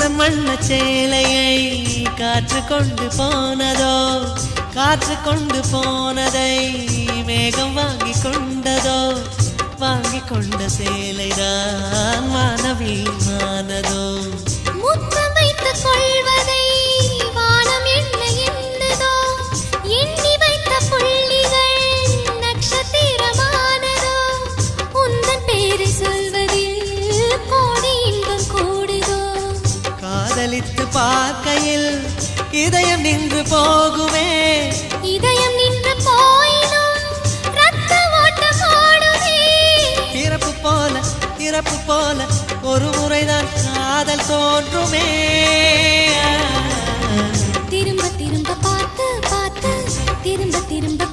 உந்தன் வண்ண சேலையை காற்று கொண்டு போனதோ, காற்று கொண்டு போனதை மேகம் வாங்கி கொண்டதோ, வாங்கி கொண்ட சேலைதான் வானவிமானதோ. முத்தம் வைத்துக் கொள்வதை வானம் என்ன எண்ணதோ, எண்ணி வைத்த புள்ளிகள் நட்சத்திரமானதோ, உந்தன் பேரை சொல்வதில் கோடி இன்பம் கூடுதோ. காதலித்து பார்க்கையில் இதயம் நின்று போகுமே, இதயம் நின்று போயினும் ரத்த ஓட்டம் ஓடுமே. பிறப்பு போல இறப்பு போல ஒரு முறைதான் காதல் தோன்றுமே. திரும்ப திரும்ப பார்த்து பார்த்து திரும்ப திரும்ப